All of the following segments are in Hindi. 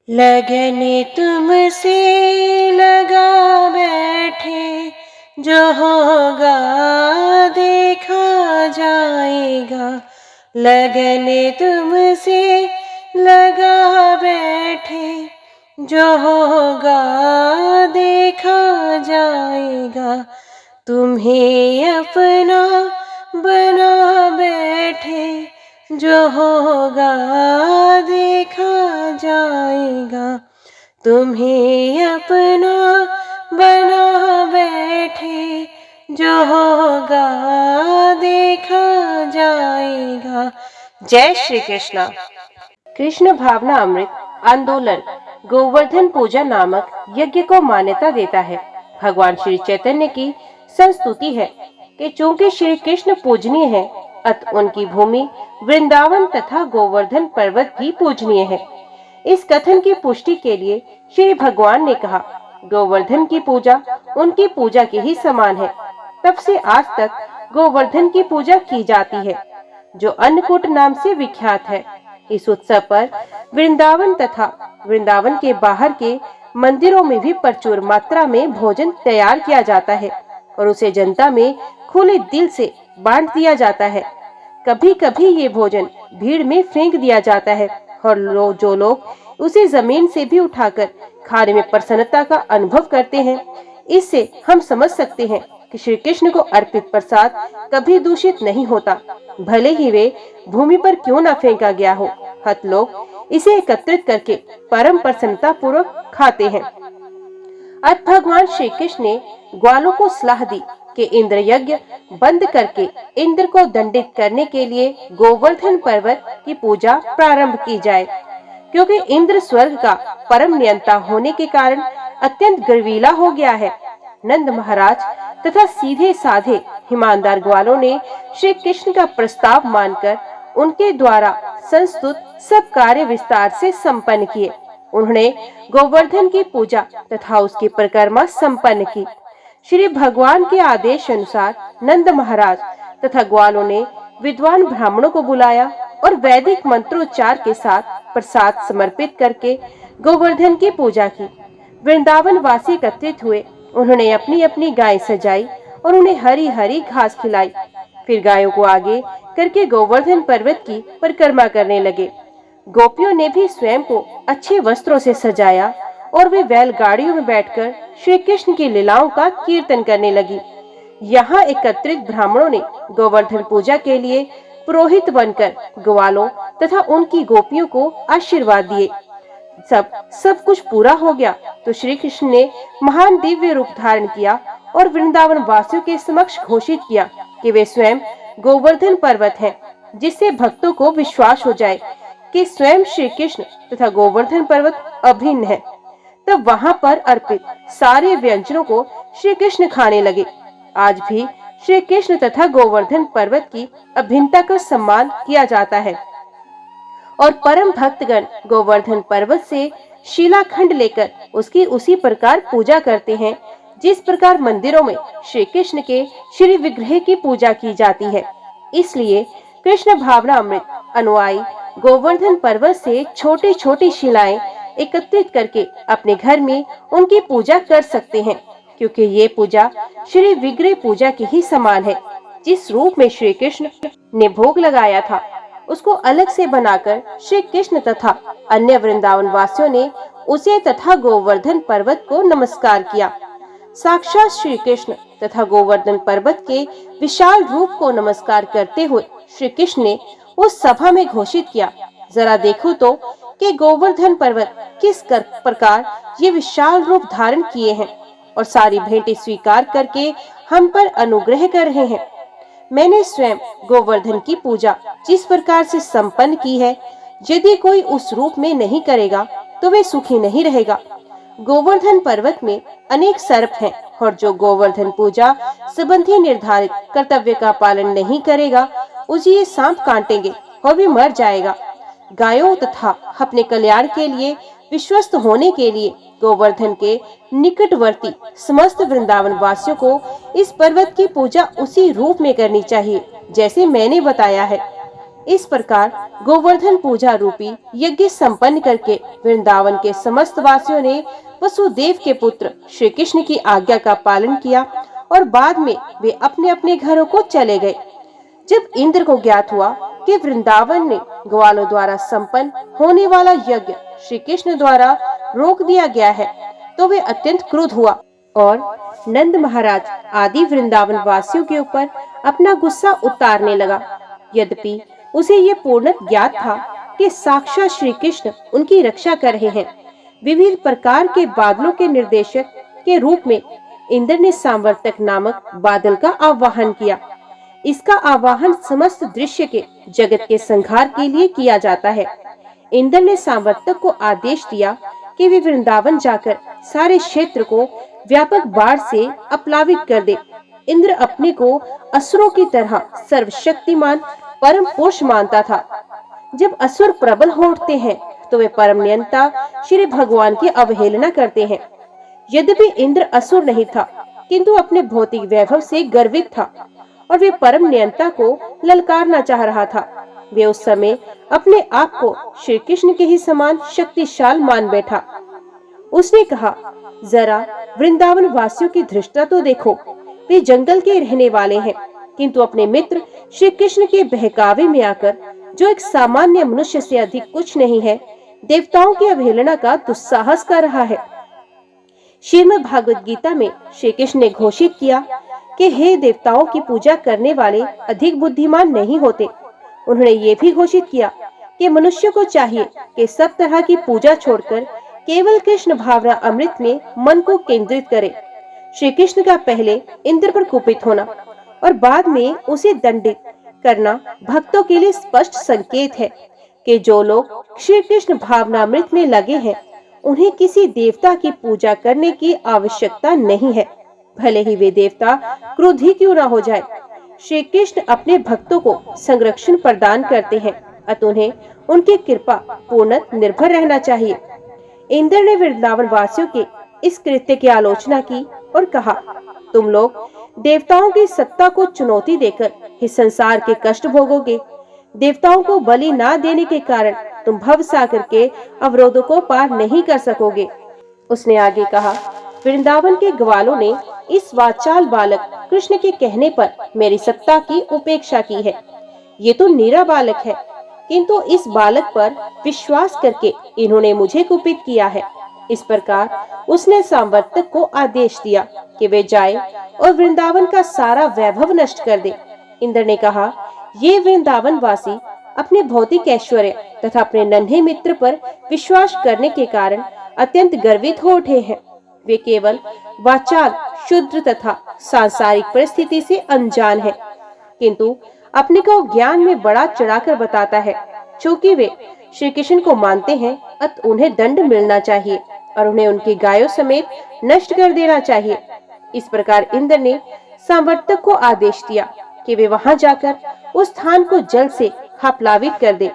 लगन तुमसे लगा बैठे, जो होगा देखा जाएगा। लगन तुमसे लगा बैठे, जो होगा देखा जाएगा। तुम्हें अपना बना बैठे, जो होगा देखा जाएगा। तुम्हें अपना बना बैठे, जो होगा देखा जाएगा। जय श्री कृष्णा। कृष्ण भावना अमृत आंदोलन गोवर्धन पूजा नामक यज्ञ को मान्यता देता है। भगवान श्री चैतन्य की संस्तुति है कि चूंकि श्री कृष्ण पूजनीय है, अत उनकी भूमि वृंदावन तथा गोवर्धन पर्वत भी पूजनीय है। इस कथन की पुष्टि के लिए श्री भगवान ने कहा, गोवर्धन की पूजा उनकी पूजा के ही समान है। तब से आज तक गोवर्धन की पूजा की जाती है, जो अन्नकूट नाम से विख्यात है। इस उत्सव पर वृंदावन तथा वृंदावन के बाहर के मंदिरों में भी प्रचुर मात्रा में भोजन तैयार किया जाता है और उसे जनता में खुले दिल से बांट दिया जाता है। कभी कभी ये भोजन भीड़ में फेंक दिया जाता है और जो लोग उसे जमीन से भी उठाकर खाने में प्रसन्नता का अनुभव करते हैं। इससे हम समझ सकते हैं कि श्री कृष्ण को अर्पित प्रसाद कभी दूषित नहीं होता, भले ही वे भूमि पर क्यों न फेंका गया हो। हत लोग इसे एकत्रित करके परम प्रसन्नता पूर्वक खाते हैं। अब भगवान श्री कृष्ण ने ग्वालों को सलाह दी कि इंद्र यज्ञ बंद करके इंद्र को दंडित करने के लिए गोवर्धन पर्वत की पूजा प्रारंभ की जाए, क्योंकि इंद्र स्वर्ग का परम नियंता होने के कारण अत्यंत गर्वीला हो गया है। नंद महाराज तथा सीधे साधे ईमानदार ग्वालों ने श्री कृष्ण का प्रस्ताव मानकर उनके द्वारा संस्तुत सब कार्य विस्तार से संपन्न किए। उन्होंने गोवर्धन की पूजा तथा उसकी परिक्रमा संपन्न की। श्री भगवान के आदेश अनुसार नंद महाराज तथा ग्वालों ने विद्वान ब्राह्मणों को बुलाया और वैदिक मंत्रोच्चार के साथ प्रसाद समर्पित करके गोवर्धन की पूजा की। वृंदावन वासी एकत्रित हुए। उन्होंने अपनी अपनी गाय सजाई और उन्हें हरी हरी घास खिलाई। फिर गायों को आगे करके गोवर्धन पर्वत की परिक्रमा करने लगे। गोपियों ने भी स्वयं को अच्छे वस्त्रों से सजाया और वे बैलगाड़ियों में बैठकर श्री कृष्ण की लीलाओं का कीर्तन करने लगी। यहाँ एकत्रित ब्राह्मणों ने गोवर्धन पूजा के लिए पुरोहित बनकर ग्वालों तथा उनकी गोपियों को आशीर्वाद दिए। सब कुछ पूरा हो गया तो श्री कृष्ण ने महान दिव्य रूप धारण किया और वृंदावन वासियों के समक्ष घोषित किया कि वे स्वयं गोवर्धन पर्वत हैं, जिससे भक्तों को विश्वास हो जाए कि स्वयं श्री कृष्ण तथा गोवर्धन पर्वत अभिन्न है। तब वहां पर अर्पित सारे व्यंजनों को श्री कृष्ण खाने लगे। आज भी श्री कृष्ण तथा गोवर्धन पर्वत की अभिन्नता का सम्मान किया जाता है और परम भक्तगण गोवर्धन पर्वत से शिलाखंड लेकर उसकी उसी प्रकार पूजा करते हैं जिस प्रकार मंदिरों में श्री कृष्ण के श्री विग्रह की पूजा की जाती है। इसलिए कृष्ण भावना अमृत अनुयायी गोवर्धन पर्वत से छोटी छोटी शिलाएं एकत्रित करके अपने घर में उनकी पूजा कर सकते हैं, क्योंकि ये पूजा श्री विग्रह पूजा के ही समान है। जिस रूप में श्री कृष्ण ने भोग लगाया था उसको अलग से बनाकर श्री कृष्ण तथा अन्य वृंदावन वासियों ने उसे तथा गोवर्धन पर्वत को नमस्कार किया। साक्षात श्री कृष्ण तथा गोवर्धन पर्वत के विशाल रूप को नमस्कार करते हुए श्री कृष्ण ने उस सभा में घोषित किया, जरा देखो तो कि गोवर्धन पर्वत किस प्रकार ये विशाल रूप धारण किए हैं और सारी भेंटें स्वीकार करके हम पर अनुग्रह कर रहे हैं। मैंने स्वयं गोवर्धन की पूजा जिस प्रकार से संपन्न की है, यदि कोई उस रूप में नहीं करेगा तो वे सुखी नहीं रहेगा। गोवर्धन पर्वत में अनेक सर्प हैं और जो गोवर्धन पूजा संबंधी निर्धारित कर्तव्य का पालन नहीं करेगा उसे ये सांप काटेंगे और भी मर जाएगा। गायों तथा अपने कल्याण के लिए विश्वस्त होने के लिए गोवर्धन के निकटवर्ती समस्त वृंदावन वासियों को इस पर्वत की पूजा उसी रूप में करनी चाहिए जैसे मैंने बताया है। इस प्रकार गोवर्धन पूजा रूपी यज्ञ संपन्न करके वृंदावन के समस्त वासियों ने वसुदेव के पुत्र श्री कृष्ण की आज्ञा का पालन किया और बाद में वे अपने अपने घरों को चले गए। जब इंद्र को ज्ञात हुआ कि वृंदावन में ग्वालों द्वारा संपन्न होने वाला यज्ञ श्री कृष्ण द्वारा रोक दिया गया है, तो वे अत्यंत क्रुद्ध हुआ और नंद महाराज आदि वृंदावन वासियों के ऊपर अपना गुस्सा उतारने लगा। यद्यपि उसे ये पूर्ण ज्ञात था कि साक्षात श्री कृष्ण उनकी रक्षा कर रहे हैं। विविध प्रकार के बादलों के निर्देशक के रूप में इंद्र ने सांवर्तक नामक बादल का आवाहन किया। इसका आवाहन समस्त दृश्य के जगत के संहार के लिए किया जाता है। इंद्र ने सांवर्तक को आदेश दिया कि वे वृंदावन जाकर सारे क्षेत्र को व्यापक बाढ़ से अपलावित कर दे। इंद्र अपने को असुरों की तरह सर्वशक्तिमान परम पुरुष मानता था। जब असुर प्रबल हो उठते हैं तो वे परम नियंता श्री भगवान की अवहेलना करते हैं। यद्यपि इंद्र असुर नहीं था, किंतु अपने भौतिक वैभव से गर्वित था और वे परम नियंता को ललकारना चाह रहा था। वे उस समय अपने आप को श्री कृष्ण के ही समान शक्तिशाल मान बैठा। उसने कहा, जरा वृंदावन वासियों की धृष्टता तो देखो। वे जंगल के रहने वाले हैं, किंतु अपने मित्र श्री कृष्ण के बहकावे में आकर, जो एक सामान्य मनुष्य से अधिक कुछ नहीं है, देवताओं की अवहेलना का दुस्साहस कर रहा है। श्रीमद् भागवत गीता में श्री कृष्ण ने घोषित किया कि हे देवताओं की पूजा करने वाले अधिक बुद्धिमान नहीं होते। उन्होंने ये भी घोषित किया कि मनुष्य को चाहिए कि सब तरह की पूजा छोड़कर केवल कृष्ण भावना अमृत में मन को केंद्रित करे। श्री कृष्ण का पहले इंद्र पर कुपित होना और बाद में उसे दंडित करना भक्तों के लिए स्पष्ट संकेत है कि जो लोग श्री कृष्ण भावनामृत में लगे हैं, उन्हें किसी देवता की पूजा करने की आवश्यकता नहीं है, भले ही वे देवता क्रोध ही क्यों न हो जाए। श्री कृष्ण अपने भक्तों को संरक्षण प्रदान करते हैं, अतः उन्हें उनकी कृपा पूर्ण निर्भर रहना चाहिए। इंद्र ने वृंदावन वासियों के इस कृत्य की आलोचना की और कहा, तुम लोग देवताओं की सत्ता को चुनौती देकर इस संसार के कष्ट भोगोगे। देवताओं को बलि ना देने के कारण तुम भवसागर के अवरोधों को पार नहीं कर सकोगे। उसने आगे कहा, वृंदावन के ग्वालों ने इस वाचाल बालक कृष्ण के कहने पर मेरी सत्ता की उपेक्षा की है। ये तो नीरा बालक है, किंतु इस बालक पर विश्वास करके इन्होंने मुझे कुपित किया है। इस प्रकार उसने सांवर्तक को आदेश दिया कि वे जाए और वृंदावन का सारा वैभव नष्ट कर दे। इंद्र ने कहा, ये वृंदावन वासी अपने भौतिक ऐश्वर्य तथा अपने नन्हे मित्र पर विश्वास करने के कारण अत्यंत गर्वित हो उठे हैं। वे केवल वाचाल, शुद्र तथा सांसारिक परिस्थिति से अनजान है, किंतु अपने को ज्ञान में बड़ा चढ़ाकर बताता है। चूंकि वे श्री कृष्ण को मानते हैं, अतः उन्हें दंड मिलना चाहिए और उन्हें उनकी गायों समेत नष्ट कर देना चाहिए। इस प्रकार इंद्र ने सांवर्तक को आदेश दिया कि वे वहां जाकर उस स्थान को जल से अपलावित कर दे।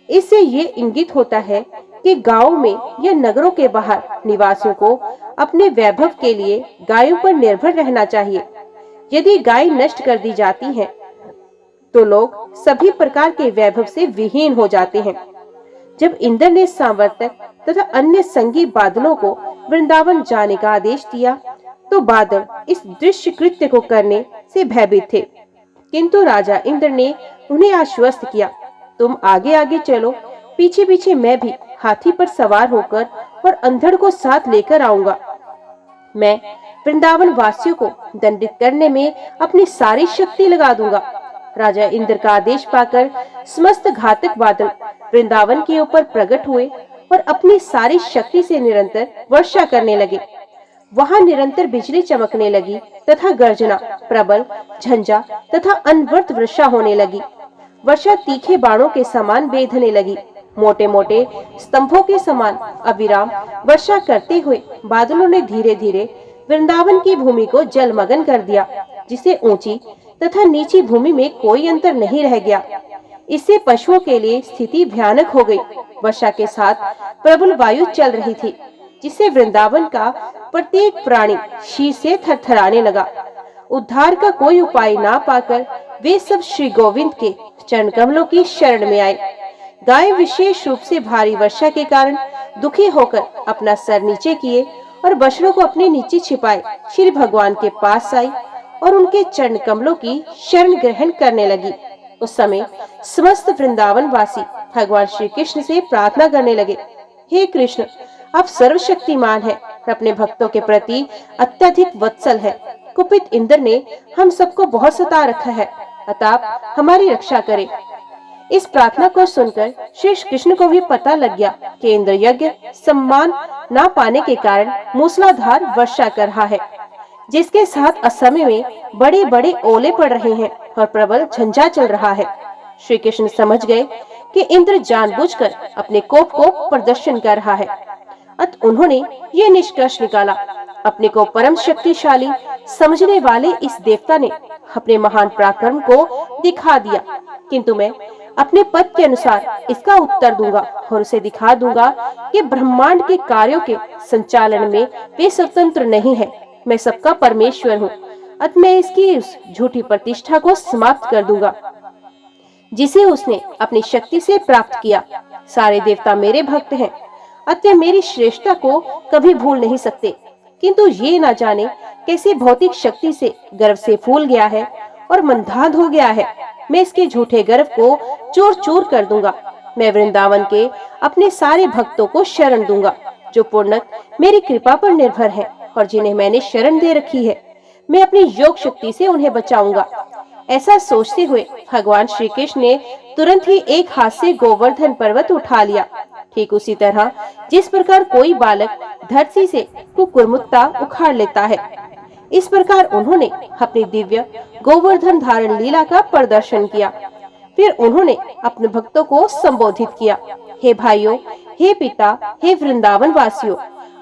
इससे ये इंगित होता है कि गांवों में या नगरों के बाहर निवासियों को अपने वैभव के लिए गायों पर निर्भर रहना चाहिए। यदि गाय नष्ट कर दी जाती है तो लोग सभी प्रकार के वैभव से विहीन हो जाते हैं। जब इंद्र ने सांवर्तक तथा अन्य संगी बादलों को वृंदावन जाने का आदेश दिया, तो बादल इस दृश्य कृत्य को करने से भयभीत थे, किंतु राजा इंद्र ने उन्हें आश्वस्त किया, तुम आगे आगे चलो, पीछे पीछे मैं भी हाथी पर सवार होकर और अंधड़ को साथ लेकर आऊंगा। मैं वृंदावन वासियों को दंडित करने में अपनी सारी शक्ति लगा दूंगा। राजा इंद्र का आदेश पाकर समस्त घातक बादल वृंदावन के ऊपर प्रकट हुए और अपनी सारी शक्ति से निरंतर वर्षा करने लगे। वहां निरंतर बिजली चमकने लगी तथा गर्जना, प्रबल झंझा तथा अनवर्त वर्षा होने लगी। वर्षा तीखे बाणों के समान बेधने लगी। मोटे मोटे स्तंभों के समान अविराम वर्षा करते हुए बादलों ने धीरे धीरे वृंदावन की भूमि को जलमग्न कर दिया, जिसे ऊंची तथा नीची भूमि में कोई अंतर नहीं रह गया। इससे पशुओं के लिए स्थिति भयानक हो गई। वर्षा के साथ प्रबल वायु चल रही थी, जिससे वृंदावन का प्रत्येक प्राणी शीर से थरथराने लगा। उद्धार का कोई उपाय ना पाकर वे सब श्री गोविंद के चरण कमलों की शरण में आए। गाय विशेष रूप से भारी वर्षा के कारण दुखी होकर अपना सर नीचे किए और बछड़ों को अपने नीचे छिपाए श्री भगवान के पास आई और उनके चरण कमलों की शरण ग्रहण करने लगी। उस समय समस्त वृंदावन वासी भगवान श्री कृष्ण से प्रार्थना करने लगे, हे कृष्ण, आप सर्वशक्तिमान हैं और अपने भक्तों के प्रति अत्यधिक वत्सल है। कुपित इंद्र ने हम सबको बहुत सता रखा है, अतः आप हमारी रक्षा करें। इस प्रार्थना को सुनकर श्री कृष्ण को भी पता लग गया कि इंद्र यज्ञ सम्मान न पाने के कारण मूसलाधार वर्षा कर रहा है, जिसके साथ असमय में बड़े बड़े ओले पड़ रहे हैं और प्रबल झंझा चल रहा है। श्री कृष्ण समझ गए कि इंद्र जानबूझकर अपने कोप को प्रदर्शन कर रहा है। अतः उन्होंने ये निष्कर्ष निकाला, अपने को परम शक्तिशाली समझने वाले इस देवता ने अपने महान पराक्रम को दिखा दिया, किंतु मैं अपने पद के अनुसार इसका उत्तर दूंगा और उसे दिखा दूंगा कि ब्रह्मांड के कार्यों के संचालन में वे स्वतंत्र नहीं है, मैं सबका परमेश्वर हूँ। अतः मैं इसकी उस झूठी प्रतिष्ठा को समाप्त कर दूंगा जिसे उसने अपनी शक्ति से प्राप्त किया। सारे देवता मेरे भक्त हैं, अतः मेरी श्रेष्ठता को कभी भूल नहीं सकते, किंतु ये ना जाने कैसे भौतिक शक्ति से गर्व से फूल गया है और मंदांध हो गया है। मैं इसके झूठे गर्व को चूर चूर कर दूंगा। मैं वृंदावन के अपने सारे भक्तों को शरण दूंगा जो पूर्णतः मेरी कृपा पर निर्भर है और जिन्हें मैंने शरण दे रखी है। मैं अपनी योग शक्ति से उन्हें बचाऊंगा। ऐसा सोचते हुए भगवान श्री कृष्ण ने तुरंत ही एक हाथ से गोवर्धन पर्वत उठा लिया, ठीक उसी तरह जिस प्रकार कोई बालक धरती से कुकुरमुत्ता उखाड़ लेता है। इस प्रकार उन्होंने अपनी दिव्य गोवर्धन धारण लीला का प्रदर्शन किया। फिर उन्होंने अपने भक्तों को संबोधित किया, हे भाइयों, हे पिता, हे वृंदावन वासियों,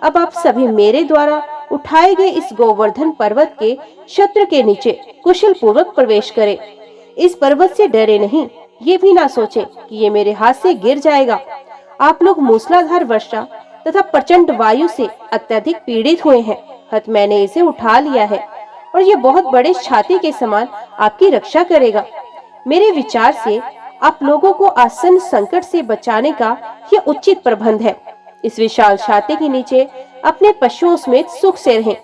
अब आप सभी मेरे द्वारा उठाए गए इस गोवर्धन पर्वत के छत्र के नीचे कुशल पूर्वक प्रवेश करें। इस पर्वत से डरे नहीं, ये भी ना सोचें कि ये मेरे हाथ से गिर जाएगा। आप लोग मूसलाधार वर्षा तथा प्रचंड वायु से अत्यधिक पीड़ित हुए हैं, अतः मैंने इसे उठा लिया है और ये बहुत बड़े छाती के समान आपकी रक्षा करेगा। मेरे विचार से आप लोगों को आसन्न संकट से बचाने का यह उचित प्रबंध है। इस विशाल छाती के नीचे अपने पशुओं समेत सुख से रहें।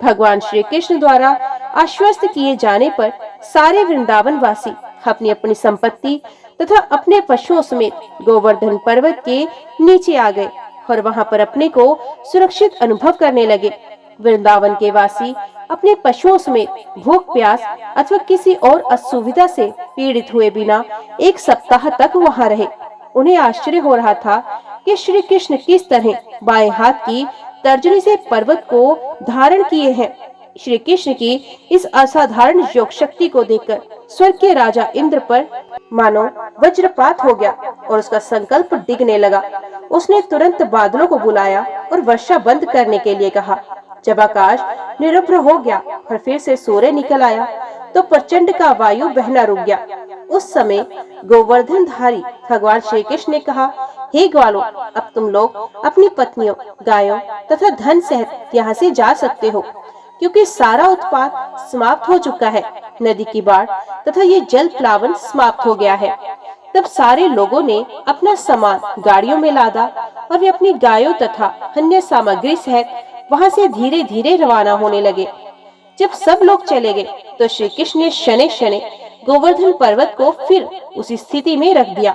भगवान श्री कृष्ण द्वारा आश्वस्त किए जाने पर सारे वृंदावन वासी अपनी अपनी संपत्ति तथा अपने पशुओं समेत गोवर्धन पर्वत के नीचे आ गए और वहां पर अपने को सुरक्षित अनुभव करने लगे। वृंदावन के वासी अपने पशुओं समेत भूख प्यास अथवा किसी और असुविधा से पीड़ित हुए बिना एक सप्ताह तक वहां रहे। उन्हें आश्चर्य हो रहा था कि श्री कृष्ण किस तरह बाएं हाथ की तर्जनी से पर्वत को धारण किए हैं। श्री कृष्ण की इस असाधारण योग शक्ति को देखकर स्वर्ग के राजा इंद्र पर मानो वज्रपात हो गया और उसका संकल्प डिगने लगा। उसने तुरंत बादलों को बुलाया और वर्षा बंद करने के लिए कहा। जब आकाश निरभ्र हो गया और फिर से सूर्य निकल आया तो प्रचंड का वायु बहना रुक गया। उस समय गोवर्धन धारी भगवान श्री कृष्ण ने कहा, हे ग्वालों, अब तुम लोग अपनी पत्नियों, गायों तथा धन सहित यहाँ से जा सकते हो, क्योंकि सारा उत्पात समाप्त हो चुका है। नदी की बाढ़ तथा ये जल प्लावन समाप्त हो गया है। तब सारे लोगों ने अपना सामान गाड़ियों में लादा और वे अपनी गायों तथा अन्य सामग्री सहित वहां से धीरे धीरे रवाना होने लगे। जब सब लोग चले गए तो श्री कृष्ण ने शनै शनै गोवर्धन पर्वत को फिर उसी स्थिति में रख दिया।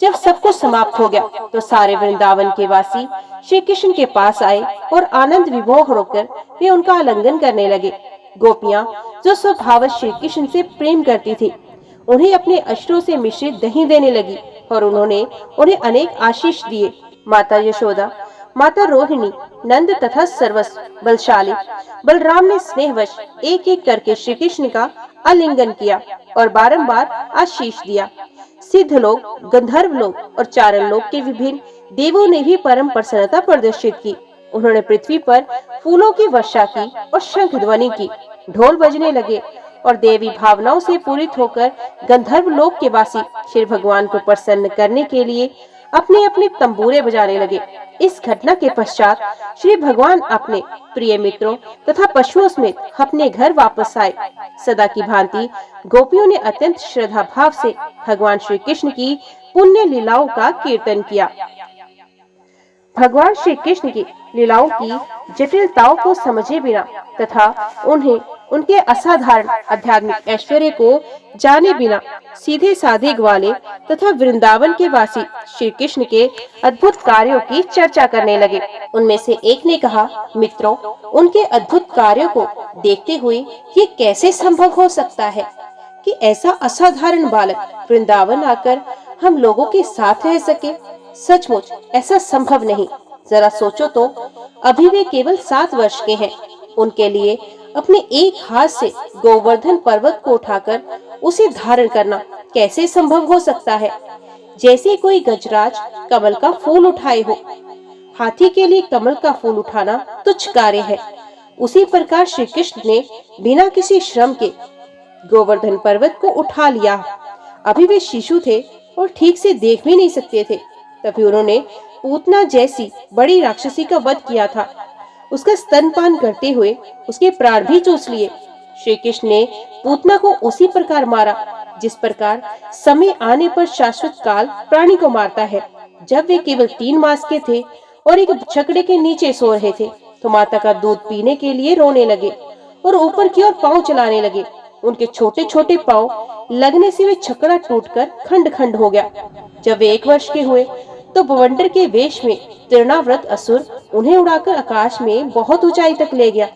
जब सब कुछ समाप्त हो गया तो सारे वृंदावन के वासी श्री कृष्ण के पास आए और आनंद विभोर होकर वे उनका आलिंगन करने लगे। गोपियां जो स्वभावतः श्री कृष्ण से प्रेम करती थी, उन्हें अपने अश्रु से मिश्रित दही देने लगी और उन्होंने उन्हें अनेक आशीष दिए। माता यशोदा, माता रोहिणी, नंद तथा सर्वस्व बलशाली बलराम ने स्नेहवश एक एक करके श्री कृष्ण का आलिंगन किया और बारंबार आशीष दिया। सिद्ध लोग, गंधर्व लोग और चारण लोग के विभिन्न देवों ने भी परम प्रसन्नता प्रदर्शित की। उन्होंने पृथ्वी पर फूलों की वर्षा की और शंख ध्वनि की, ढोल बजने लगे और देवी भावनाओं से पूरित होकर गंधर्व लोक के वासी श्री भगवान को प्रसन्न करने के लिए अपने अपने तंबूरे बजाने लगे। इस घटना के पश्चात श्री भगवान अपने प्रिय मित्रों तथा पशुओं समेत अपने घर वापस आए। सदा की भांति गोपियों ने अत्यंत श्रद्धा भाव से भगवान श्री कृष्ण की पुण्य लीलाओं का कीर्तन किया। भगवान श्री कृष्ण की लीलाओं की जटिलताओं को समझे बिना तथा उन्हें उनके असाधारण आध्यात्मिक ऐश्वर्य को जाने बिना सीधे साधे ग्वाले तथा वृंदावन के वासी श्री कृष्ण के अद्भुत कार्यों की चर्चा करने लगे। उनमें से एक ने कहा, मित्रों, उनके अद्भुत कार्यों को देखते हुए ये कैसे संभव हो सकता है कि ऐसा असाधारण बालक वृंदावन आकर हम लोगों के साथ रह सके। सचमुच ऐसा संभव नहीं। जरा सोचो तो, अभी वे केवल 7 वर्ष के हैं। उनके लिए अपने एक हाथ से गोवर्धन पर्वत को उठाकर उसे धारण करना कैसे संभव हो सकता है, जैसे कोई गजराज कमल का फूल उठाए हो। हाथी के लिए कमल का फूल उठाना तुच्छ कार्य है। उसी प्रकार श्री कृष्ण ने बिना किसी श्रम के गोवर्धन पर्वत को उठा लिया। अभी वे शिशु थे और ठीक से देख भी नहीं सकते थे। तभी उन्होंने पूतना जैसी बड़ी राक्षसी का वध किया था। उसका स्तनपान करते हुए उसके प्राण भी चूस लिए। श्री कृष्ण ने पूतना को उसी प्रकार मारा जिस प्रकार समय आने पर शाश्वत काल प्राणी को मारता है। जब वे केवल 3 मास के थे और एक छकड़े के नीचे सो रहे थे तो माता का दूध पीने के लिए रोने लगे और ऊपर की ओर पांव चलाने लगे। उनके छोटे छोटे पांव लगने से वे छकड़ा टूटकर खंड खंड हो गया। जब वे 1 वर्ष के हुए तो बवंडर के वेश में तृणाव्रत असुर उन्हें उड़ाकर आकाश में बहुत ऊंचाई तक ले गया।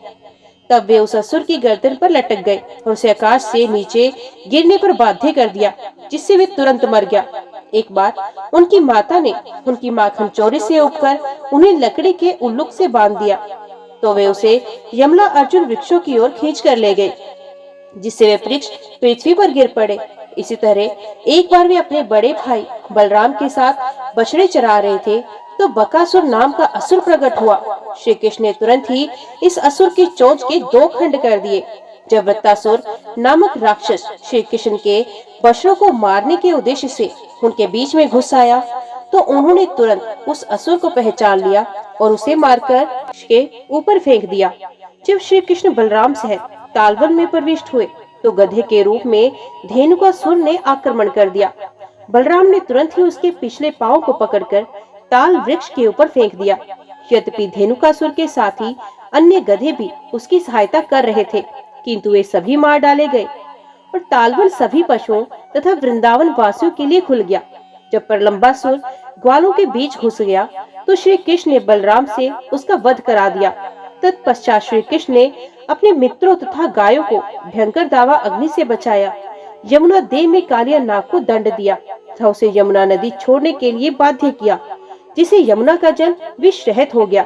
तब वे उस असुर की गर्दन पर लटक गए और उसे आकाश से नीचे गिरने पर बाध्य कर दिया, जिससे वे तुरंत मर गया। एक बार उनकी माता ने उनकी माखन चोरी से उगकर उन्हें लकड़ी के उल्लुक से बांध दिया, तो वे उसे यमला अर्जुन वृक्षों की ओर खींच कर ले गए, जिससे वे वृक्ष पृथ्वी पर गिर पड़े। इसी तरह एक बार वे अपने बड़े भाई बलराम के साथ बछड़े चरा रहे थे तो बकासुर नाम का असुर प्रकट हुआ। श्री कृष्ण ने तुरंत ही इस असुर की चोंच के 2 खंड कर दिए। जब वृत्तासुर नामक राक्षस श्री कृष्ण के बछड़ों को मारने के उद्देश्य से उनके बीच में घुस आया तो उन्होंने तुरंत उस असुर को पहचान लिया और उसे मारकर के ऊपर फेंक दिया। जब श्री कृष्ण बलराम सहित तालवन में प्रविष्ट हुए तो गधे के रूप में धेनुकासुर ने आक्रमण कर दिया। बलराम ने तुरंत ही उसके पिछले पांव को पकड़कर ताल वृक्ष के ऊपर फेंक दिया। यद्यपि धेनुकासुर के साथ ही अन्य गधे भी उसकी सहायता कर रहे थे, किंतु वे सभी मार डाले गए और तालवन सभी पशुओं तथा वृंदावन वासियों के लिए खुल गया। जब प्रलंबासुर ग्वालों के बीच घुस गया तो श्री कृष्ण ने बलराम से उसका वध करा दिया। तत्पश्चात श्री कृष्ण ने अपने मित्रों तथा गायों को भयंकर दावा अग्नि से बचाया। यमुना देव में कालिया नाग को दंड दिया तथा उसे यमुना नदी छोड़ने के लिए बाध्य किया, जिसे यमुना का जल विष रहित हो गया।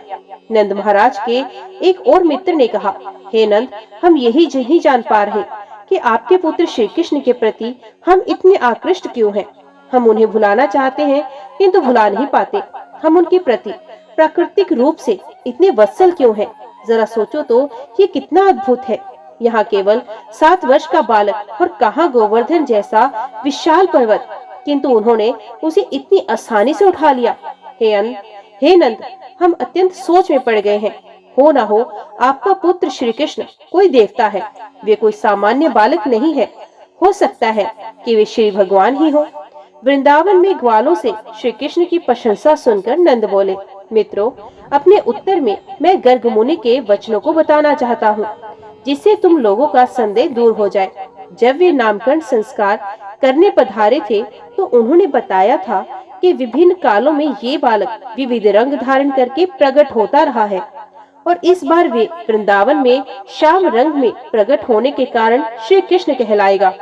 नंद महाराज के एक और मित्र ने कहा, हे नंद, हम यही नहीं जान पा रहे कि आपके पुत्र श्री कृष्ण के प्रति हम इतने आकृष्ट क्यों हैं। हम उन्हें भुलाना चाहते हैं किंतु भुला नहीं पाते। हम उनके प्रति प्राकृतिक रूप से इतने वत्सल क्यों हैं। जरा सोचो तो ये कितना अद्भुत है। यहाँ केवल 7 वर्ष का बालक और कहाँ गोवर्धन जैसा विशाल पर्वत, किंतु उन्होंने उसे इतनी आसानी से उठा लिया। हे नंद, हम अत्यंत सोच में पड़ गए हैं। हो ना हो आपका पुत्र श्री कृष्ण कोई देवता है, वे कोई सामान्य बालक नहीं है। हो सकता है कि वे श्री भगवान ही हो। वृंदावन में ग्वालों से श्री कृष्ण की प्रशंसा सुनकर नंद बोले, मित्रों, अपने उत्तर में मैं गर्ग मुनि के वचनों को बताना चाहता हूँ, जिससे तुम लोगों का संदेह दूर हो जाए। जब वे नामकरण संस्कार करने पधारे थे तो उन्होंने बताया था कि विभिन्न कालों में ये बालक विविध रंग धारण करके प्रकट होता रहा है और इस बार वे वृंदावन में श्याम रंग में प्रकट होने के कारण श्री कृष्ण कहलाएगा।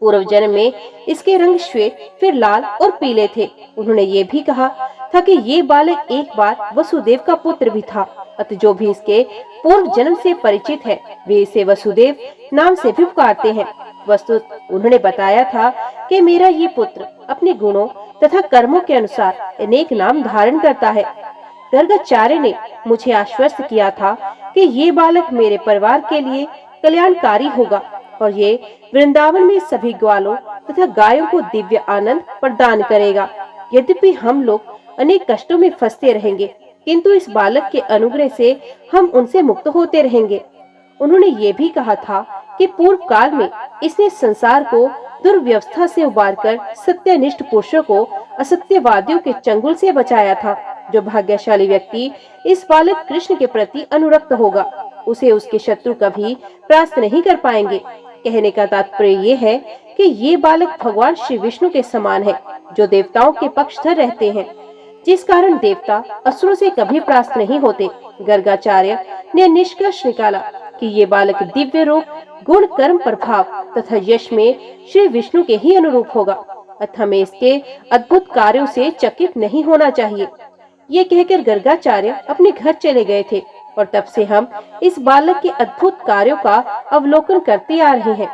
पूर्व जन्म में इसके रंग श्वेत, फिर लाल और पीले थे। उन्होंने ये भी कहा था कि ये बालक एक बार वसुदेव का पुत्र भी था, अतः जो भी इसके पूर्व जन्म से परिचित है वे इसे वसुदेव नाम से भी पुकारते हैं। वस्तुत उन्होंने बताया था कि मेरा ये पुत्र अपने गुणों तथा कर्मों के अनुसार अनेक नाम धारण करता है। गर्गाचार्य ने मुझे आश्वस्त किया था कि ये बालक मेरे परिवार के लिए कल्याणकारी होगा और ये वृंदावन में सभी ग्वालों तथा गायों को दिव्य आनंद प्रदान करेगा। यद्यपि हम लोग अनेक कष्टों में फंसते रहेंगे, किंतु इस बालक के अनुग्रह से हम उनसे मुक्त होते रहेंगे। उन्होंने ये भी कहा था कि पूर्व काल में इसने संसार को दुर्व्यवस्था से उबारकर सत्यनिष्ठ पुरुषों को असत्यवादियों के चंगुल से बचाया था। जो भाग्यशाली व्यक्ति इस बालक कृष्ण के प्रति अनुरक्त होगा, उसे उसके शत्रु कभी परास्त नहीं कर पाएंगे। कहने का तात्पर्य ये है कि ये बालक भगवान श्री विष्णु के समान है, जो देवताओं के पक्षधर रहते हैं, जिस कारण देवता असुरों से कभी परास्त नहीं होते। गर्गाचार्य ने निष्कर्ष निकाला कि ये बालक दिव्य रूप, गुण, कर्म, प्रभाव तथा यश में श्री विष्णु के ही अनुरूप होगा, अतः हमें इसके अद्भुत कार्यों से चकित नहीं होना चाहिए। ये कहकर गर्गाचार्य अपने घर चले गए थे और तब से हम इस बालक के अद्भुत कार्यों का अवलोकन करते आ रहे हैं।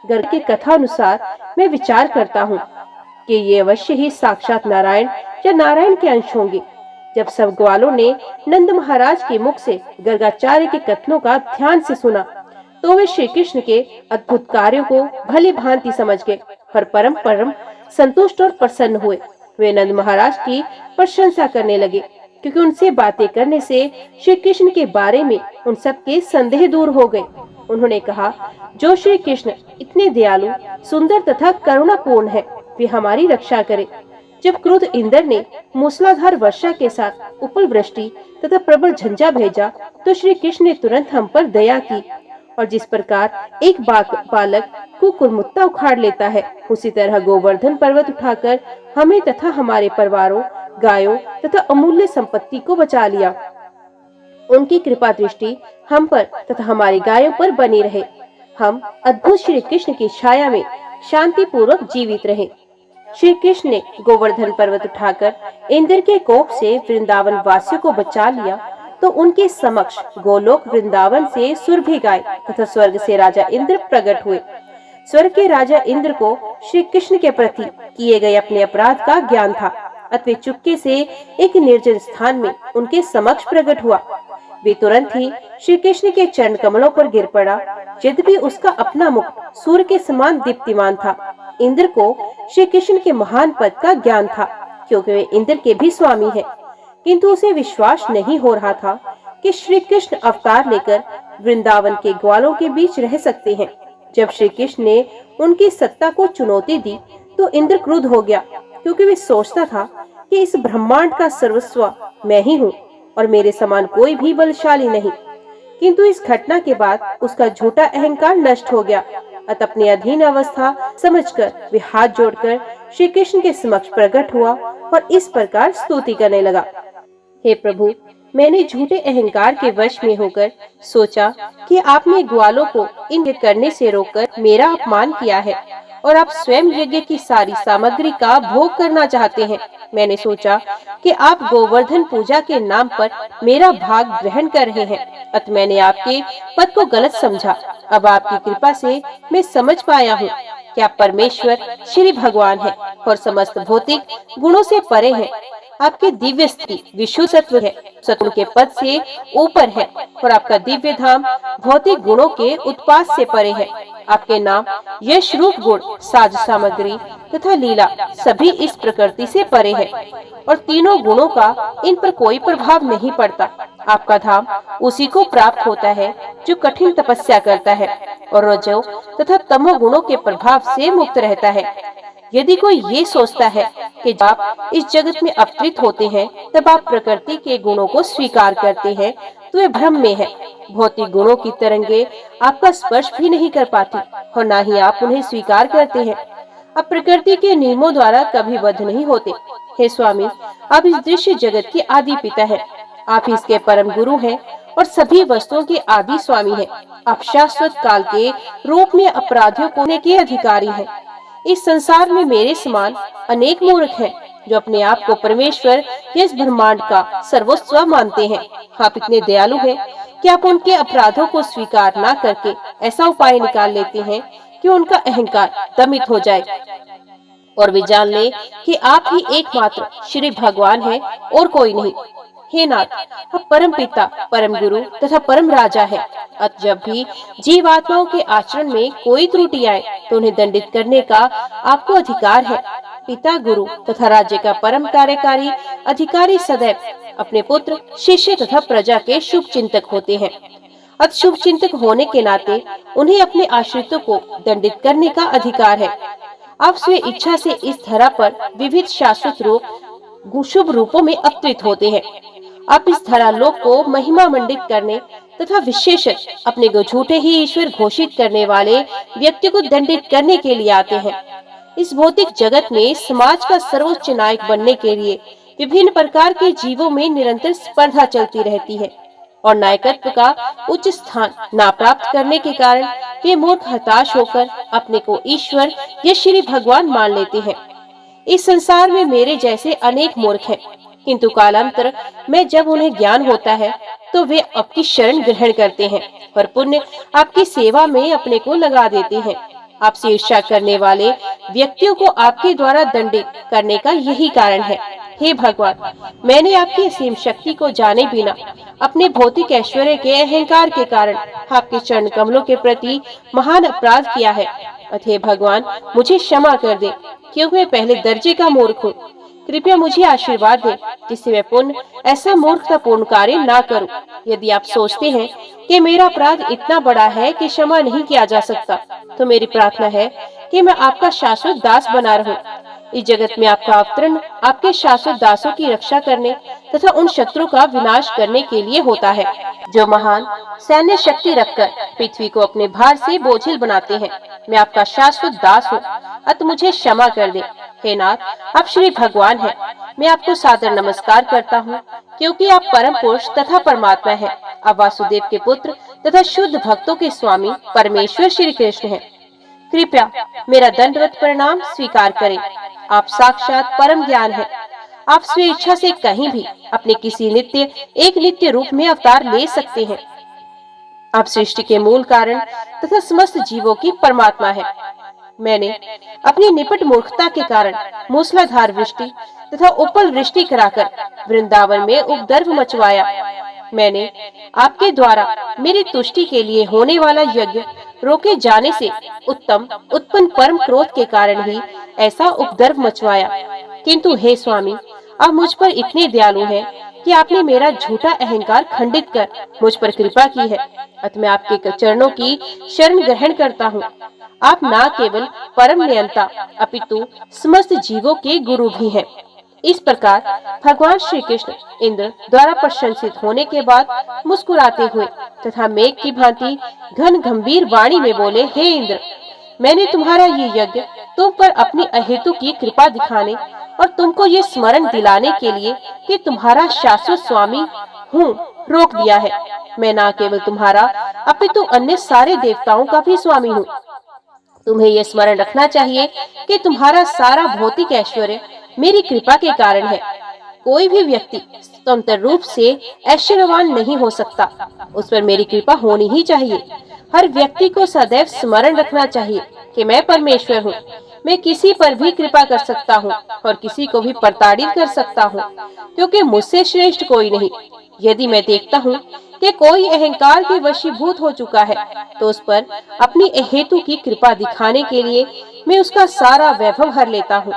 गर्ग की कथा अनुसार मैं विचार करता हूँ कि ये अवश्य ही साक्षात नारायण या नारायण के अंश होंगे। जब सब ग्वालों ने नंद महाराज के मुख से गर्गाचार्य के कथनों का ध्यान से सुना, तो वे श्री कृष्ण के अद्भुत कार्यों को भली भांति समझ गए और परम परम संतुष्ट और प्रसन्न हुए। वे नंद महाराज की प्रशंसा करने लगे, क्योंकि उनसे बातें करने से श्री कृष्ण के बारे में उन सबके संदेह दूर हो गए। उन्होंने कहा, जो श्री कृष्ण इतने दयालु, सुंदर तथा करुणापूर्ण है, वे हमारी रक्षा करे। जब क्रोध इंद्र ने मूसलाधार वर्षा के साथ उपल वृष्टि तथा प्रबल झंझा भेजा, तो श्री कृष्ण ने तुरंत हम पर दया की, और जिस प्रकार एक बालक कुकुरमुत्ता उखाड़ लेता है, उसी तरह गोवर्धन पर्वत उठाकर हमें तथा हमारे परिवारों, गायों तथा अमूल्य संपत्ति को बचा लिया। उनकी कृपा दृष्टि हम पर तथा हमारी गायों पर बनी रहे। हम अद्भुत श्री कृष्ण की छाया में शांति पूर्वक जीवित रहे। श्री कृष्ण ने गोवर्धन पर्वत उठाकर इंद्र के कोप से वृंदावन वासियों को बचा लिया, तो उनके समक्ष गोलोक वृंदावन से सुरभि गाय तथा स्वर्ग से राजा इंद्र प्रकट हुए। स्वर्ग के राजा इंद्र को श्री कृष्ण के प्रति किए गए अपने अपराध का ज्ञान था, अतः चुपके से एक निर्जन स्थान में उनके समक्ष प्रकट हुआ। वे तुरंत ही श्री कृष्ण के चरण कमलों पर गिर पड़ा। यद्यपि उसका अपना मुख सूर्य के समान दीप्तिमान था, इंद्र को श्री कृष्ण के महान पद का ज्ञान था, क्योंकि वे इंद्र के भी स्वामी हैं। किंतु उसे विश्वास नहीं हो रहा था कि श्री कृष्ण अवतार लेकर वृंदावन के ग्वालों के बीच रह सकते हैं। जब श्री कृष्ण ने उनकी सत्ता को चुनौती दी, तो इंद्र क्रुद्ध हो गया, क्योंकि वे सोचता था कि इस ब्रह्मांड का सर्वस्व मैं ही हूँ और मेरे समान कोई भी बलशाली नहीं। किंतु इस घटना के बाद उसका झूठा अहंकार नष्ट हो गया, अतः अपनी अधीन अवस्था समझकर वे हाथ जोड़कर श्री कृष्ण के समक्ष प्रकट हुआ और इस प्रकार स्तुति करने लगा। हे प्रभु, मैंने झूठे अहंकार के वश में होकर सोचा कि आपने ग्वालों को इनके करने से रोककर मेरा अपमान किया है और आप स्वयं यज्ञ की सारी सामग्री का भोग करना चाहते हैं। मैंने सोचा कि आप गोवर्धन पूजा के नाम पर मेरा भाग ग्रहण कर रहे हैं, अतः मैंने आपके पद को गलत समझा। अब आपकी कृपा से मैं समझ पाया हूँ कि आप परमेश्वर श्री भगवान हैं और समस्त भौतिक गुणों से परे हैं। आपकी दिव्य स्थिति विशुद्ध सत्व है, सत्व के पद से ऊपर है और आपका दिव्य धाम भौतिक गुणों के उत्पाद से परे है। आपके नाम यश, रूप, गुण, साज सामग्री तथा लीला सभी इस प्रकृति से परे है और तीनों गुणों का इन पर कोई प्रभाव नहीं पड़ता। आपका धाम उसी को प्राप्त होता है जो कठिन तपस्या करता है और रजो तथा तमो गुणों के प्रभाव से मुक्त रहता है। यदि कोई ये सोचता है कि जब आप इस जगत में अवतरित होते हैं तब आप प्रकृति के गुणों को स्वीकार करते हैं, तो वे भ्रम में है। भौतिक गुणों की तरंगे आपका स्पर्श भी नहीं कर पाती और न ही आप उन्हें स्वीकार करते हैं। आप प्रकृति के नियमों द्वारा कभी बद्ध नहीं होते। हे स्वामी, आप इस दृश्य जगत के आदि पिता हैं। आप इसके परम गुरु हैं और सभी वस्तुओं के आदि स्वामी हैं। आप शाश्वत काल के रूप में अपराधियों को के अधिकारी हैं। इस संसार में मेरे समान अनेक मूर्ख हैं जो अपने आप को परमेश्वर या इस ब्रह्मांड का सर्वस्व मानते हैं। आप इतने दयालु हैं कि आप उनके अपराधों को स्वीकार न करके ऐसा उपाय निकाल लेते हैं कि उनका अहंकार दमित हो जाए और वे जान ले कि आप ही एकमात्र श्री भगवान हैं और कोई नहीं। हे नाथ, आप परम पिता, परम गुरु तथा परम राजा है। अतः जब भी जीवात्माओं के आचरण में कोई त्रुटि आए तो उन्हें दंडित करने का आपको अधिकार है। पिता, गुरु तथा राज्य का परम कार्यकारी अधिकारी सदैव अपने पुत्र, शिष्य तथा प्रजा के शुभ चिंतक होते हैं। अत शुभ चिंतक होने के नाते उन्हें अपने आश्रितों को दंडित करने का अधिकार है। आप स्वयं इच्छा से इस धरा पर विविध शाश्वत रूप शुभ रूपों में अवतरित होते हैं। आप इस धरा लोक को महिमा मंडित करने तथा विशेषत अपने को झूठे ही ईश्वर घोषित करने वाले व्यक्ति को दंडित करने के लिए आते हैं। इस भौतिक जगत में समाज का सर्वोच्च नायक बनने के लिए विभिन्न प्रकार के जीवों में निरंतर स्पर्धा चलती रहती है और नायकत्व का उच्च स्थान ना प्राप्त करने के कारण वे मूर्ख हताश होकर अपने को ईश्वर या श्री भगवान मान लेते हैं। इस संसार में मेरे जैसे अनेक मूर्ख हैं, किंतु कालांतर में जब उन्हें ज्ञान होता है तो वे आपकी शरण ग्रहण करते हैं और पुण्य आपकी सेवा में अपने को लगा देते हैं। आपसे ईर्ष्या करने वाले व्यक्तियों को आपके द्वारा दंडित करने का यही कारण है। हे भगवान, मैंने आपकी असीम शक्ति को जाने बिना अपने भौतिक ऐश्वर्य के अहंकार के कारण आपके चरण कमलों के प्रति महान अपराध किया है। अतः भगवान, मुझे क्षमा कर दे, क्योंकि मैं पहले दर्जे का मूर्ख हूँ। कृपया मुझे आशीर्वाद दें, जिससे मैं पुण्य ऐसा मूर्खतापूर्ण कार्य ना करूं। यदि आप सोचते हैं कि मेरा अपराध इतना बड़ा है कि क्षमा नहीं किया जा सकता, तो मेरी प्रार्थना है कि मैं आपका शाश्वत दास बना रहूं। इस जगत में आपका अवतरण आपके शाश्वत दासों की रक्षा करने तथा उन शत्रु का विनाश करने के लिए होता है, जो महान सैन्य शक्ति रखकर पृथ्वी को अपने भार से बोझिल बनाते हैं। मैं आपका शाश्वत दास हूँ, अतः मुझे क्षमा कर दे। हे नाथ, आप श्री भगवान हैं। मैं आपको सादर नमस्कार करता हूँ, क्योंकि आप परम पुरुष तथा परमात्मा हैं। आप वासुदेव के पुत्र तथा शुद्ध भक्तों के स्वामी परमेश्वर श्री कृष्ण हैं। कृपया मेरा दंडवत प्रणाम स्वीकार करें। आप साक्षात परम ज्ञान हैं। आप स्वेच्छा से कहीं भी अपने किसी नित्य रूप में अवतार ले सकते हैं। आप सृष्टि के मूल कारण तथा समस्त जीवों की परमात्मा है। मैंने अपनी निपट मूर्खता के कारण मूसलाधार वृष्टि तथा उपल वृष्टि कराकर वृंदावन में उपद्रव मचवाया। मैंने आपके द्वारा मेरी तुष्टि के लिए होने वाला यज्ञ रोके जाने से उत्पन्न परम क्रोध के कारण ही ऐसा उपद्रव मचवाया। किंतु हे स्वामी, आप मुझ पर इतने दयालु हैं कि आपने मेरा झूठा अहंकार खंडित कर मुझ पर कृपा की है। अतः मैं आपके चरणों की शरण ग्रहण करता हूँ। आप न केवल परम नियंता अपितु समस्त जीवों के गुरु भी हैं। इस प्रकार भगवान श्री कृष्ण इंद्र द्वारा प्रशंसित होने के बाद मुस्कुराते हुए तथा मेघ की भांति घन गंभीर वाणी में बोले, हे इंद्र, मैंने तुम्हारा ये यज्ञ तुम पर अपनी अहेतु की कृपा दिखाने और तुमको ये स्मरण दिलाने के लिए कि तुम्हारा शाश्वत स्वामी हूँ रोक दिया है। मैं न केवल तुम्हारा अपितु अन्य सारे देवताओं का भी स्वामी हूँ। तुम्हें यह स्मरण रखना चाहिए कि तुम्हारा सारा भौतिक ऐश्वर्य मेरी कृपा के कारण है। कोई भी व्यक्ति स्वतंत्र रूप से ऐश्वर्यवान नहीं हो सकता, उस पर मेरी कृपा होनी ही चाहिए। हर व्यक्ति को सदैव स्मरण रखना चाहिए कि मैं परमेश्वर हूँ। मैं किसी पर भी कृपा कर सकता हूँ और किसी को भी प्रताड़ित कर सकता हूँ, क्योंकि मुझसे श्रेष्ठ कोई नहीं। यदि मैं देखता हूँ कि कोई अहंकार के वशीभूत हो चुका है, तो उस पर अपनी अहेतु की कृपा दिखाने के लिए मैं उसका सारा वैभव हर लेता हूँ।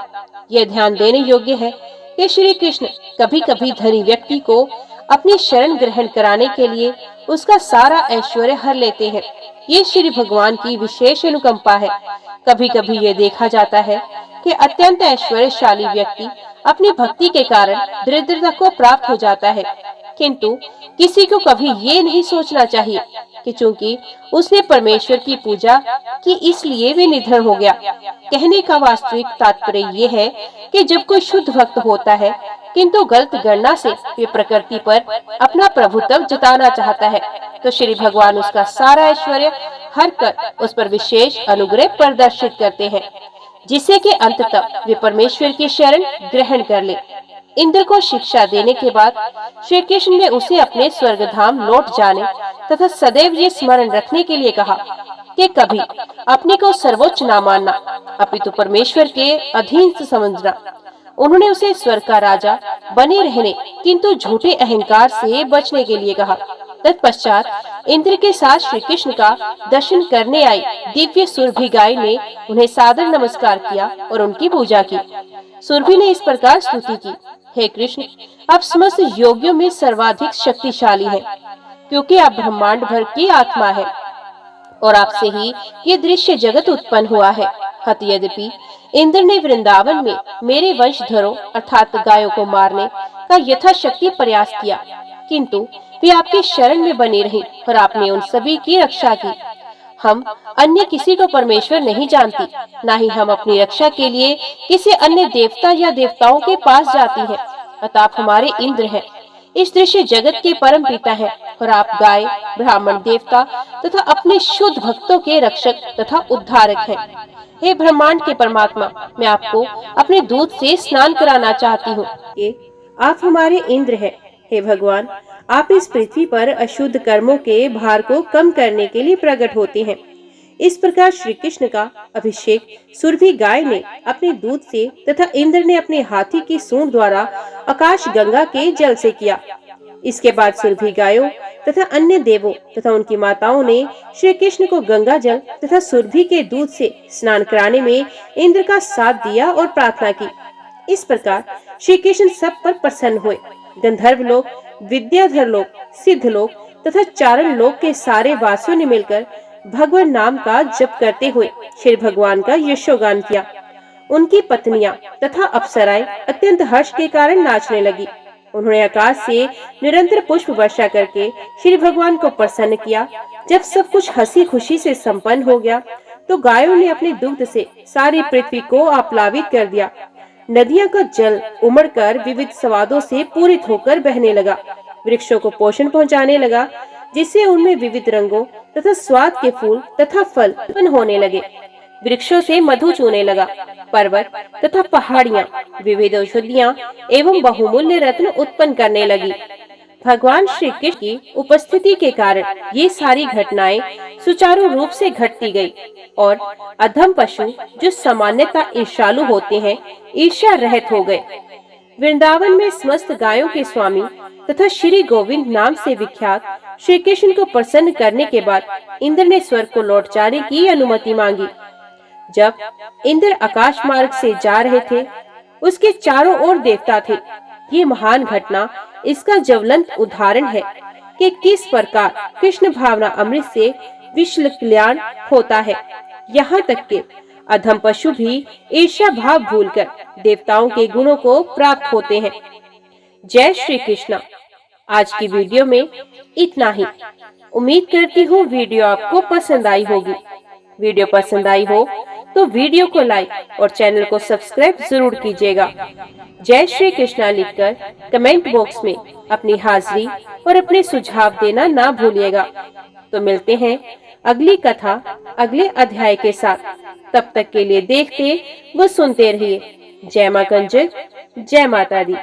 यह ध्यान देने योग्य है कि श्री कृष्ण कभी कभी धनी व्यक्ति को अपनी शरण ग्रहण कराने के लिए उसका सारा ऐश्वर्य हर लेते हैं। ये श्री भगवान की विशेष अनुकंपा है। कभी कभी ये देखा जाता है कि अत्यंत ऐश्वर्यशाली व्यक्ति अपनी भक्ति के कारण दरिद्रता को प्राप्त हो जाता है, किंतु किसी को कभी ये नहीं सोचना चाहिए कि चूंकि उसने परमेश्वर की पूजा की इसलिए वे निधन हो गया। कहने का वास्तविक तात्पर्य ये है कि जब कोई शुद्ध भक्त होता है किंतु गलत गणना से वे प्रकृति पर अपना प्रभुत्व जताना चाहता है, तो श्री भगवान उसका सारा ऐश्वर्य हर कर उस पर विशेष अनुग्रह प्रदर्शित करते हैं, जिससे कि अंततः वे परमेश्वर की शरण ग्रहण कर ले। इंद्र को शिक्षा देने के बाद श्री कृष्ण ने उसे अपने स्वर्ग धाम लौट जाने तथा सदैव ये स्मरण रखने के लिए कहा कि कभी अपने को सर्वोच्च न मानना अपितु परमेश्वर के अधीन समझना। उन्होंने उसे स्वर्ग का राजा बने रहने किंतु झूठे अहंकार से बचने के लिए कहा। तत्पश्चात इंद्र के साथ श्री कृष्ण का दर्शन करने आई दिव्य सुरभि गाय ने उन्हें सादर नमस्कार किया और उनकी पूजा की। सुरभि ने इस प्रकार स्तुति की, हे कृष्ण, आप समस्त योगियों में सर्वाधिक शक्तिशाली हैं, क्योंकि आप ब्रह्मांड भर की आत्मा है और आपसे ही ये दृश्य जगत उत्पन्न हुआ है। यद्यपि इंद्र ने वृंदावन में मेरे वंशधरों अर्थात गायों को मारने का यथाशक्ति प्रयास किया, किंतु वे आपकी शरण में बनी रही और आपने उन सभी की रक्षा की। हम अन्य किसी को परमेश्वर नहीं जानती, ना ही हम अपनी रक्षा के लिए किसी अन्य देवता या देवताओं के पास जाती हैं। अतः आप हमारे इंद्र हैं, इस दृश्य जगत के परम पिता हैं और आप गाय, ब्राह्मण, देवता तथा अपने शुद्ध भक्तों के रक्षक तथा उद्धारक हैं। हे ब्रह्मांड के परमात्मा, मैं आपको अपने दूध से स्नान कराना चाहती हूँ। आप हमारे इंद्र हैं। हे भगवान, आप इस पृथ्वी पर अशुद्ध कर्मों के भार को कम करने के लिए प्रकट होते हैं। इस प्रकार श्री कृष्ण का अभिषेक सुरभि गाय ने अपने दूध से तथा इंद्र ने अपने हाथी की सूंड द्वारा आकाश गंगा के जल से किया। इसके बाद सुरभि गायों तथा अन्य देवों तथा उनकी माताओं ने श्री कृष्ण को गंगा जल तथा सुरभि के दूध से स्नान कराने में इंद्र का साथ दिया और प्रार्थना की। इस प्रकार श्री कृष्ण सब पर प्रसन्न हुए। गंधर्व लोक, विद्याधर लोक, सिद्ध लोक तथा चारण लोक के सारे वासियों ने मिलकर भगवान नाम का जप करते हुए श्री भगवान का यशोगान किया। उनकी पत्नियां तथा अप्सराएं अत्यंत हर्ष के कारण नाचने लगी। उन्होंने आकाश से निरंतर पुष्प वर्षा करके श्री भगवान को प्रसन्न किया। जब सब कुछ हंसी खुशी से संपन्न हो गया, तो गायों ने अपने दुग्ध से सारी पृथ्वी को आप्लावित कर दिया। नदियों का जल उमड़कर विविध स्वादों से पूरित होकर बहने लगा। वृक्षों को पोषण पहुंचाने लगा, जिससे उनमें विविध रंगों तथा स्वाद के फूल तथा फल उत्पन्न होने लगे। वृक्षों से मधु चूने लगा। पर्वत तथा पहाड़ियां विविध औषधियां एवं बहुमूल्य रत्न उत्पन्न करने लगी। भगवान श्री कृष्ण की उपस्थिति के कारण ये सारी घटनाएं सुचारू रूप से घटती गई और अधम पशु जो सामान्यतः ईर्ष्यालु होते हैं, ईर्ष्या रहित हो गए। वृंदावन में समस्त गायों के स्वामी तथा श्री गोविंद नाम से विख्यात श्री कृष्ण को प्रसन्न करने के बाद इंद्र ने स्वर्ग को लौट जाने की अनुमति मांगी। जब इंद्र आकाश मार्ग से जा रहे थे, उसके चारों ओर देवता थे। ये महान घटना इसका ज्वलंत उदाहरण है कि किस प्रकार कृष्ण भावना अमृत से विश्व कल्याण होता है। यहाँ तक कि अधम पशु भी ईर्ष्या भाव भूलकर देवताओं के गुणों को प्राप्त होते हैं। जय श्री कृष्ण। आज की वीडियो में इतना ही। उम्मीद करती हूँ वीडियो आपको पसंद आई होगी। वीडियो पसंद आई हो तो वीडियो को लाइक और चैनल को सब्सक्राइब जरूर कीजिएगा। जय श्री कृष्णा लिखकर कमेंट बॉक्स में अपनी हाजिरी और अपने सुझाव देना ना भूलिएगा। तो मिलते हैं अगली कथा अगले अध्याय के साथ। तब तक के लिए देखते व सुनते रहिए। जय मां कंजक, जय माता दी।